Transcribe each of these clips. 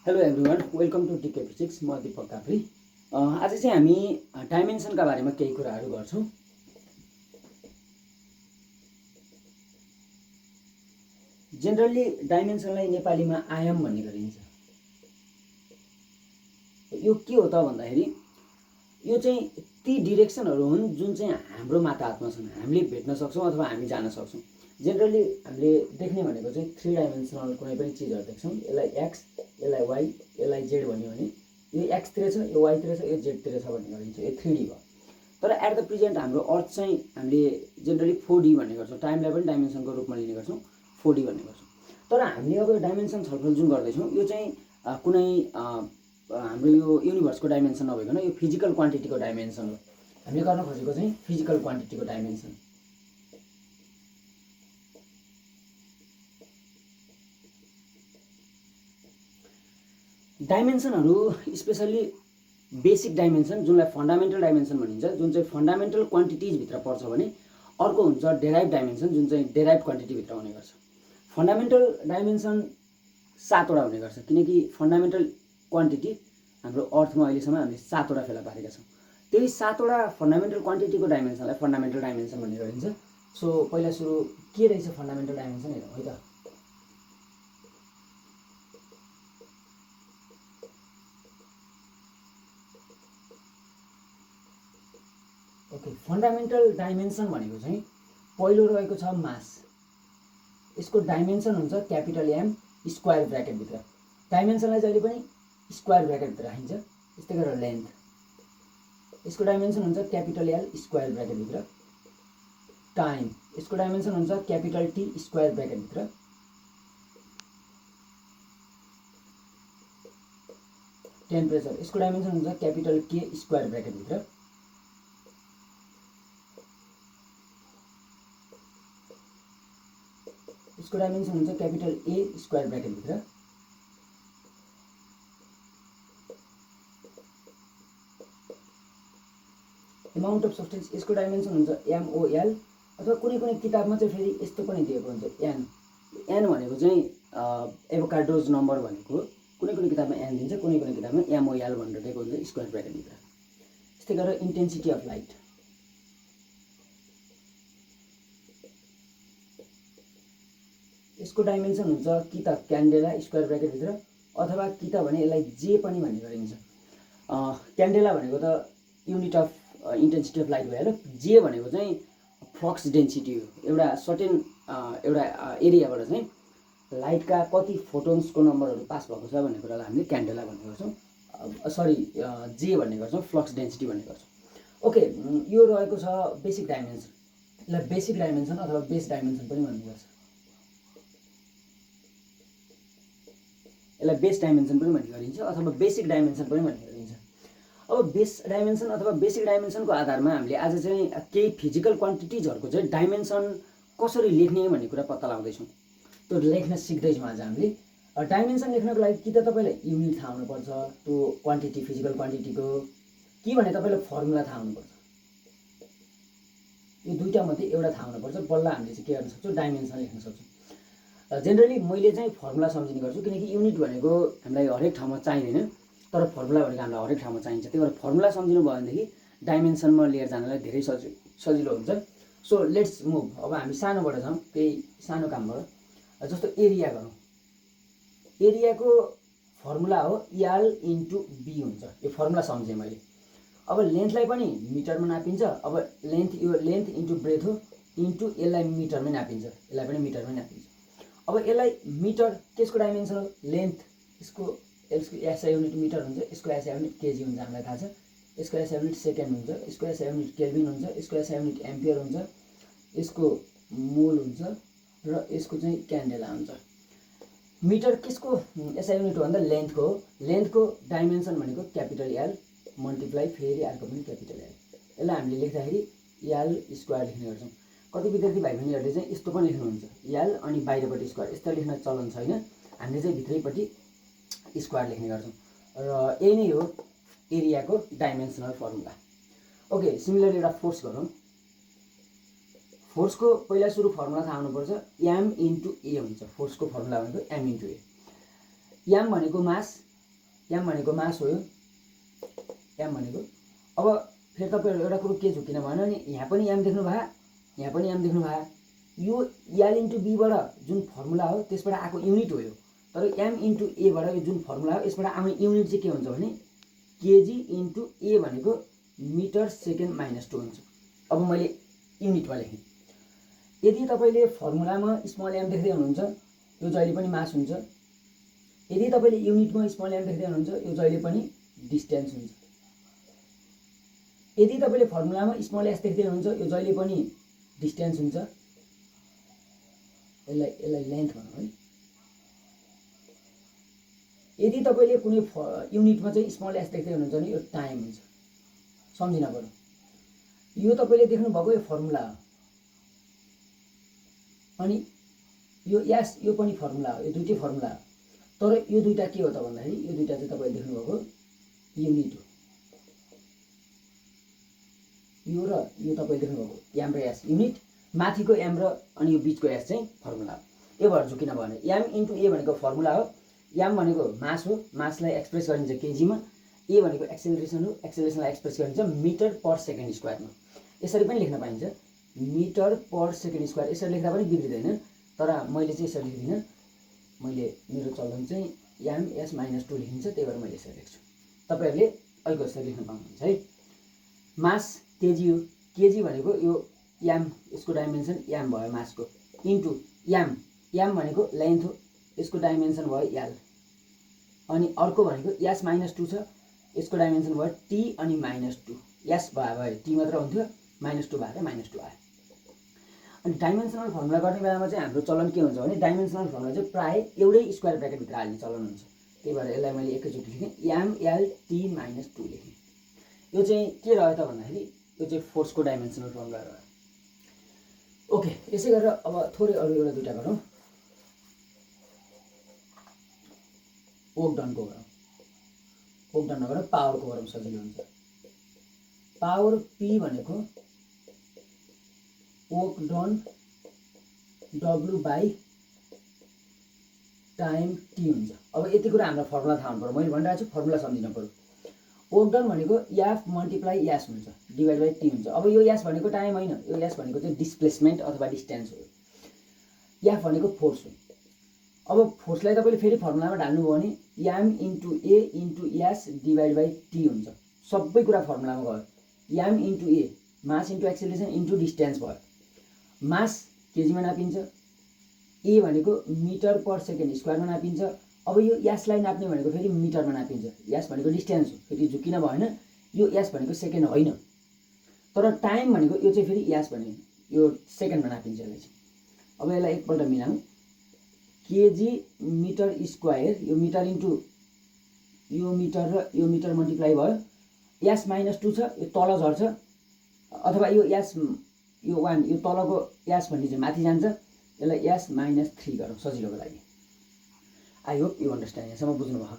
Hello everyone, welcome to DK physics. म दीपक काफ्री। आज चाहिँ हामी डाइमेन्सनका बारेमा केही कुराहरू गर्छौँ। जेनरली डाइमेन्सनलाई नेपालीमा आयाम भन्ने गरिन्छ। यो के हो त भन्दाखेरि यो चाहिँ ती डिरेक्सनहरू हुन् जुन चाहिँ हाम्रो माताहतमा छन्, हामीले भेट्न सक्छौँ अथवा हामी जान सक्छौँ। जेनरली हामीले देख्ने भनेको चाहिँ 3 डाइमेन्सनल कुनै पनि चिजहरू देख्छौँ। यसलाई एक्स, यसलाई वाइ, यसलाई जेड भन्यो भने यो एक्सतिर छ, यो वाइतिर छ, यो जेडतिर छ भन्ने गरिन्छ। यो 3D भयो। तर एट द प्रेजेन्ट हाम्रो अर्थ चाहिँ हामीले जेनरली 4D भन्ने गर्छौँ। टाइमलाई पनि डाइमेन्सनको रूपमा लिने गर्छौँ, 4D भन्ने गर्छौँ। तर हामीले अब डाइमेन्सन छलफल जुन गर्दैछौँ यो चाहिँ कुनै हाम्रो यो युनिभर्सको डाइमेन्सन नभइकन यो फिजिकल क्वान्टिटीको डाइमेन्सन हो। हामीले गर्न खोजेको चाहिँ फिजिकल क्वान्टिटीको डाइमेन्सन। डाइमेन्सनहरू स्पेसली बेसिक डाइमेन्सन जुनलाई फन्डामेन्टल डाइमेन्सन भनिन्छ, जुन चाहिँ फन्डामेन्टल क्वान्टिटिजभित्र पर्छ भने अर्को हुन्छ डेराइभ डाइमेन्सन जुन चाहिँ डेराइभ क्वान्टिटीभित्र हुने गर्छ। फन्डामेन्टल डाइमेन्सन 7 वटा हुने गर्छ किनकि फन्डामेन्टल क्वान्टिटी हाम्रो अर्थमा अहिलेसम्म हामीले 7 वटा फेला पारेका छौँ। त्यही 7 वटा फन्डामेन्टल क्वान्टिटीको डाइमेन्सनलाई फन्डामेन्टल डाइमेन्सन भन्ने गरिन्छ। सो पहिला सुरु के रहेछ फन्डामेन्टल डाइमेन्सन हेरौँ है त। ओके, फन्डामेन्टल डाइमेन्सन भनेको चाहिँ पहिलो रहेको छ मास। यसको डाइमेन्सन हुन्छ क्यापिटल एम स्क्वायर ब्र्याकेटभित्र। डाइमेन्सनलाई जहिले पनि स्क्वायर ब्र्याकेटभित्र राखिन्छ। त्यस्तै गरेर लेन्थ, यसको डाइमेन्सन हुन्छ क्यापिटल एल स्क्वायर ब्र्याकेटभित्र। टाइम, यसको डाइमेन्सन हुन्छ क्यापिटल टी स्क्वायर ब्र्याकेटभित्र। टेम्परेचर, यसको डाइमेन्सन हुन्छ क्यापिटल के स्क्वायर ब्र्याकेटभित्र। यसको डाइमेन्सन हुन्छ क्यापिटल ए स्क्वायर ब्र्याकेटभित्र। एमाउन्ट अफ सब्सटेन्स, यसको डाइमेन्सन हुन्छ एमओएल अथवा कुनै कुनै किताबमा चाहिँ फेरि यस्तो पनि दिएको हुन्छ एन। एन भनेको चाहिँ एभोगाड्रोज नम्बर भनेको कुनै कुनै किताबमा एन दिन्छ, कुनै कुनै किताबमा एमओएल भनेर दिएको हुन्छ स्क्वायर ब्र्याकेटभित्र। त्यस्तै गरेर इन्टेन्सिटी अफ लाइट, यसको डाइमेन्सन हुन्छ कि त क्यान्डेला स्क्वायर ब्र्याकेटभित्र अथवा कि त भने यसलाई जे पनि भन्ने गरिन्छ। क्यान्डेला भनेको त unit of intensity of light भइहाल्यो। जे भनेको चाहिँ फ्लक्स डेन्सिटी हो। एउटा सर्टेन एउटा एरियाबाट चाहिँ लाइटका कति फोटोन्सको नम्बरहरू पास भएको छ भन्ने कुरालाई हामीले क्यान्डेला भन्ने गर्छौँ। जे भन्ने गर्छौँ, फ्लक्स डेन्सिटी भन्ने गर्छौँ। ओके, यो रहेको छ बेसिक डाइमेन्सन। यसलाई बेसिक डाइमेन्सन अथवा बेस डाइमेन्सन पनि भन्ने गर्छ। यसलाई बेस डाइमेन्सन पनि भन्ने गरिन्छ अथवा बेसिक डाइमेन्सन पनि भन्ने गरिन्छ। अब बेस डाइमेन्सन अथवा बेसिक डाइमेन्सनको आधारमा हामीले आज चाहिँ केही फिजिकल क्वान्टिटिजहरूको चाहिँ डाइमेन्सन कसरी लेख्ने भन्ने कुरा पत्ता लगाउँदैछौँ। त्यो लेख्न सिक्दैछौँ आज हामीले। डाइमेन्सन लेख्नको लागि कि त तपाईँलाई युनिट थाहा हुनुपर्छ त्यो क्वान्टिटी फिजिकल क्वान्टिटीको, कि भने तपाईँलाई फर्मुला थाहा हुनुपर्छ। यो दुईवटा मध्ये एउटा थाहा हुनुपर्छ, बल्ल हामीले चाहिँ के गर्न सक्छौँ, डाइमेन्सन लेख्न सक्छौँ। जेनरली मैले चाहिँ फर्मुला सम्झिने गर्छु किनकि युनिट भनेको हामीलाई हरेक ठाउँमा चाहिँदैन, तर फर्मुला भनेको हामीलाई हरेक ठाउँमा चाहिन्छ। त्यही भएर फर्मुला सम्झिनु भयो भनेदेखि डाइमेन्सनमा लिएर जानलाई धेरै सजिलो हुन्छ। So let's move. अब हामी सानोबाट जाउँ, केही सानो कामबाट। जस्तो एरिया गरौँ। एरियाको फर्मुला हो एल इन्टु बी हुन्छ। यो फर्मुला सम्झेँ मैले। अब लेन्थलाई पनि मिटरमा नापिन्छ। अब यो लेन्थ इन्टु ब्रेथ हो, इन्टु यसलाई मिटरमै नापिन्छ, यसलाई पनि मिटरमै नापिन्छ। अब यसलाई मिटर, त्यसको डाइमेन्सन हो लेन्थ, यसको एसआई युनिट मिटर हुन्छ, यसको एसआई युनिट केजी हुन्छ, हामीलाई थाहा छ। यसको एसआई युनिट सेकेन्ड हुन्छ, यसको एसआई युनिट केल्भिन हुन्छ, यसको एसआई युनिट एम्पियर हुन्छ, यसको मोल हुन्छ र यसको चाहिँ क्यान्डेला हुन्छ। मिटर केसको एसआई युनिट हो भन्दा लेन्थको हो। लेन्थको डाइमेन्सन भनेको क्यापिटल एल मल्टिप्लाई फेरि अर्को पनि क्यापिटल एल। यसलाई हामीले लेख्दाखेरि एल स्क्वायर लेख्ने गर्छौँ। कति विद्यार्थी भाइ बहिनीहरूले चाहिँ यस्तो पनि लेख्नुहुन्छ एल अनि बाहिरपट्टि स्क्वायर। यस्तो लेख्न चलन छैन, हामीले चाहिँ भित्रैपट्टि स्क्वायर लेख्ने गर्छौँ र यही नै हो एरियाको डाइमेन्सनल फर्मुला। ओके, सिमिलरली एउटा फोर्स गरौँ। फोर्सको पहिला सुरु फर्मुला थाहा हुनुपर्छ, एम इन्टु ए हुन्छ। फोर्सको फर्मुला भनेको एम इन्टु ए। एम भनेको मास, एम भनेको मास हो यो एम भनेको। अब फेरि तपाईँहरू एउटा कुरो के झुकिन भएन नि, यहाँ पनि एम देख्नु भयो, यहाँ पनि एम देख्नु भयो। यो एल इन्टु बीबाट जुन फर्मुला हो त्यसबाट आएको युनिट हो यो। तर एम इन्टु एबाट यो जुन फर्मुला हो यसबाट आउने युनिट चाहिँ के हुन्छ भने केजी इन्टु ए भनेको मिटर सेकेन्ड माइनस 2 हुन्छ। अब मैले युनिटमा लेखेँ। यदि तपाईँले फर्मुलामा स्मल एम देख्दै हुनुहुन्छ यो जहिले पनि मास हुन्छ। यदि तपाईँले युनिटमा स्मल एम देख्दै हुनुहुन्छ यो जहिले पनि डिस्टेन्स हुन्छ। यदि तपाईँले फर्मुलामा स्मल एस देख्दै हुनुहुन्छ यो जहिले पनि डिस्टेन्स हुन्छ। यसलाई लेन्थ भनौँ है। यदि तपाईँले कुनै युनिटमा चाहिँ स्मल एस देख्दै हुनुहुन्छ भने यो टाइम हुन्छ। सम्झिन पर्यो। यो तपाईँले देख्नुभएको यो फर्मुला हो, अनि यो एस यो पनि फर्मुला हो, यो दुईटै फर्मुला हो। तर यो दुईटा के हो त भन्दाखेरि यो दुईटा चाहिँ तपाईँले देख्नुभएको युनिट हो। यो र यो तपाईँले देख्नुभएको एम र एस युनिट, माथिको एम र अनि यो बिचको एस चाहिँ फर्मुला हो। यो भएर झुकिन भएन। एम इन्टु ए भनेको फर्मुला हो। एम भनेको मास हो, मासलाई एक्सप्रेस गरिन्छ केजीमा। ए भनेको एक्सेलरेसन हो, एक्सेलरेसनलाई एक्सप्रेस गरिन्छ मिटर पर सेकेन्ड स्क्वायरमा। यसरी पनि लेख्न पाइन्छ मिटर पर सेकेन्ड स्क्वायर। यसरी लेख्दा पनि बिग्रिँदैन, तर मैले चाहिँ यसरी लेख्दिनँ। मैले मेरो चलन चाहिँ एम एस माइनस 2 लेखिन्छ, त्यही भएर मैले यसरी लेख्छु। तपाईँहरूले अहिलेको यसरी लेख्न पाउनुहुन्छ है। मास केजी हो, केजी भनेको यो एम, यसको डाइमेन्सन एम भयो मासको, इन्टु एम, एम भनेको लेन्थ हो, यसको डाइमेन्सन भयो एल। अनि अर्को भनेको एस माइनस 2 छ, यसको डाइमेन्सन भयो टी अनि माइनस 2। एस भयो टी मात्र हुन्थ्यो, माइनस 2 भएर माइनस 2 आयो। अनि डाइमेन्सनल फर्मुला गर्ने बेलामा चाहिँ हाम्रो चलन के हुन्छ भने डाइमेन्सनल फर्मुला चाहिँ प्रायः एउटै स्क्वायर ब्र्याकेटभित्र हाल्ने चलन हुन्छ। त्यही भएर यसलाई मैले एकैचोटि लेखेँ एम एल टी माइनस 2 लेखेँ। यो चाहिँ के रह्यो त भन्दाखेरि यो चाहिँ फोर्सको डाइमेन्सनल फर्मुला रह्यो। ओके, यसै गरेर अब थोरै अरू एउटा दुईवटा गरौँ। वर्क डनको गरौँ, वर्क डन नगरौँ, पावरको गरौँ, सजिलो हुन्छ। पावर पी भनेको work done W by time T हुन्छ। अब यति कुरा हाम्रो फर्मुला थाहा हुनु पर्यो। मैले भनिरहेको छु फर्मुला सम्झिनु पर्यो। वर्क डन भनेको एफ मल्टिप्लाई एस हुन्छ, डिभाइड बाई टी हुन्छ। अब यो एस भनेको टाइम होइन, यो एस भनेको चाहिँ डिस्प्लेसमेन्ट अथवा डिस्टेन्स हो। एफ भनेको फोर्स हो। अब फोर्सलाई तपाईँले फेरि फर्मुलामा ढाल्नुभयो भने M into A into S divide by T हुन्छ। सबै कुरा फर्मुलामा गयो। M into A mass into acceleration into distance भयो। मास केजीमा नापिन्छ, ए भनेको मिटर पर सेकेन्ड स्क्वायरमा नापिन्छ। अब यो एसलाई नाप्ने भनेको फेरि मिटरमा नापिन्छ। एस भनेको डिस्टेन्स हो, फेरि झुकिन भएन। यो एस भनेको सेकेन्ड होइन, तर टाइम भनेको यो चाहिँ फेरि एस भनेको यो सेकेन्डमा नापिन्छ यसलाई चाहिँ। अब यसलाई एकपल्ट मिलाउँ। केजी मिटर स्क्वायर, यो मिटर इन्टु यो मिटर र यो मिटर मल्टिप्लाई भयो। एस माइनस 2 छ, यो तल झर्छ, अथवा यो एस यो 1 यो तलको एस भन्ने चाहिँ माथि जान्छ। यसलाई एस माइनस 3 गरौँ सजिलोको लागि। आई होप यु अन्डरस्ट्यान्ड, यहाँसम्म बुझ्नुभयो।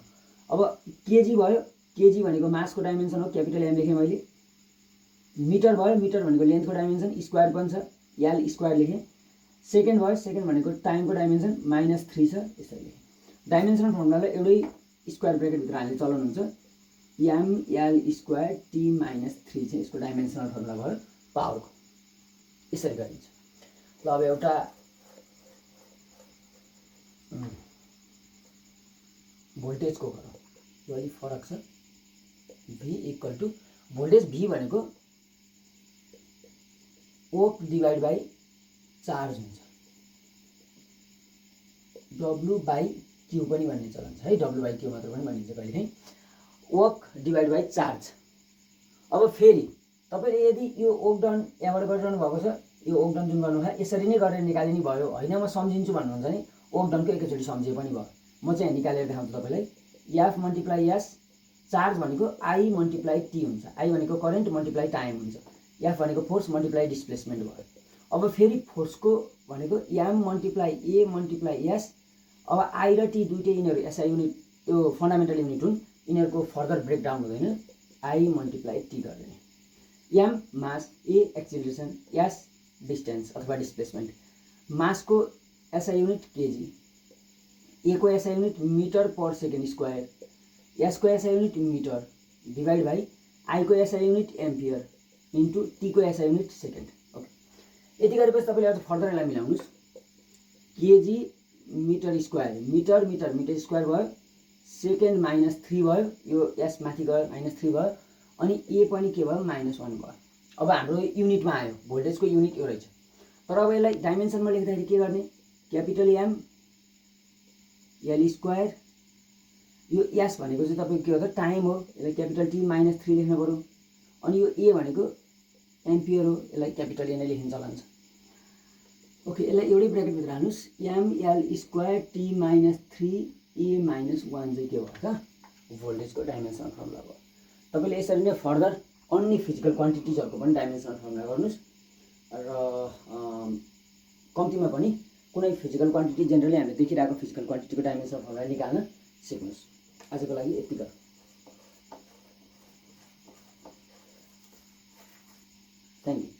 अब केजी भयो, केजी भनेको मासको डाइमेन्सन हो, क्यापिटल एम लेखेँ मैले। मिटर भयो, मिटर भनेको लेन्थको डाइमेन्सन, स्क्वायर पनि छ, एल स्क्वायर लेखेँ। सेकेन्ड भयो, सेकेन्ड भनेको टाइमको डाइमेन्सन माइनस 3 छ, यसरी लेखेँ। डाइमेन्सनल फर्मुलालाई एउटै स्क्वायर ब्र्याकेटभित्र हाल्ने चलन हुन्छ। M L square T minus 3 चाहिँ यसको डाइमेन्सनल फर्मुला भयो पावरको। यसरी गरिन्छ। ल अब एउटा भोल्टेजको गरौँ, यो अलिक फरक छ। भी इक्वल टु भोल्टेज भी भनेको वर्क डिभाइड बाई चार्ज हुन्छ। डब्लु बाई क्यू पनि भन्ने चलन छ है, डब्लु बाई क्यू मात्र पनि भनिन्छ कहिलेकाहीँ। Work divide by charge. अब फेरि तपाईँले यदि यो वर्क डन यहाँबाट गरिरहनु भएको छ, यो वर्क डन जुन गर्नुभयो यसरी नै गरेर निकालिने भयो, होइन म सम्झिन्छु भन्नुहुन्छ भने वर्क डनको एकैचोटि सम्झिए पनि भयो। म चाहिँ निकालेर देखाउँछु तपाईँलाई। एफ मल्टिप्लाई एस, चार्ज भनेको आई मल्टिप्लाई टी हुन्छ। आई भनेको करेन्ट मल्टिप्लाई टाइम हुन्छ। एफ भनेको फोर्स मल्टिप्लाई डिस्प्लेसमेन्ट भयो। अब फेरि फोर्सको भनेको M multiply A multiply S. अब आई र टी दुइटै यिनीहरू एसआई युनिट, यो फन्डामेन्टल युनिट हुन्, यिनीहरूको फर्दर ब्रेकडाउन हुँदैन। आई मल्टिप्लाई टी गर्ने। M mass, A acceleration, S distance अथवा डिस्प्लेसमेन्ट। मासको एसआई युनिट केजी, ए को SI unit metre per second square, एसको SI unit metre divide by आईको एसआई युनिट एम्पियर इन्टु टीको SI unit second. Okay, यति गरेपछि तपाईँले अझ फर्दर यसलाई मिलाउनुहोस्। KG metre square metre metre metre square भयो, सेकेन्ड -3 भयो, यो एस माथि गयो -3 भयो, अनि ए पनि के भयो -1 भयो। अब हाम्रो युनिटमा आयो, भोल्टेजको युनिट यो रहेछ। तर अब यसलाई डाइमेन्सनमा लेख्दाखेरि के गर्ने, क्यापिटल एम एल स्क्वायर, यो एस भनेको चाहिँ तपाईँको के हो त टाइम हो, यसलाई क्यापिटल टी -3 लेख्नु पऱ्यो। अनि यो ए भनेको एम्पियर हो, यसलाई क्यापिटल ए नै लेखिन्छ चलन छ। ओके, यसलाई एउटै ब्र्याकेटभित्र हाल्नुहोस्, एमएल स्क्वायर टी -3 ए -1 चाहिँ के भयो त भोल्टेजको डाइमेन्सनल फर्मुला भयो। तपाईँले यसरी नै फर्दर अन्य फिजिकल क्वान्टिटिजहरूको पनि डाइमेन्सनल फर्मुला गर्नुहोस् र कम्तीमा पनि कुनै फिजिकल क्वान्टिटी जेनरली हामीले देखिरहेको फिजिकल क्वान्टिटीको डाइमेन्सनल फर्मुला निकाल्न सिक्नुहोस्। आजको लागि यति गरौँ। Thank you.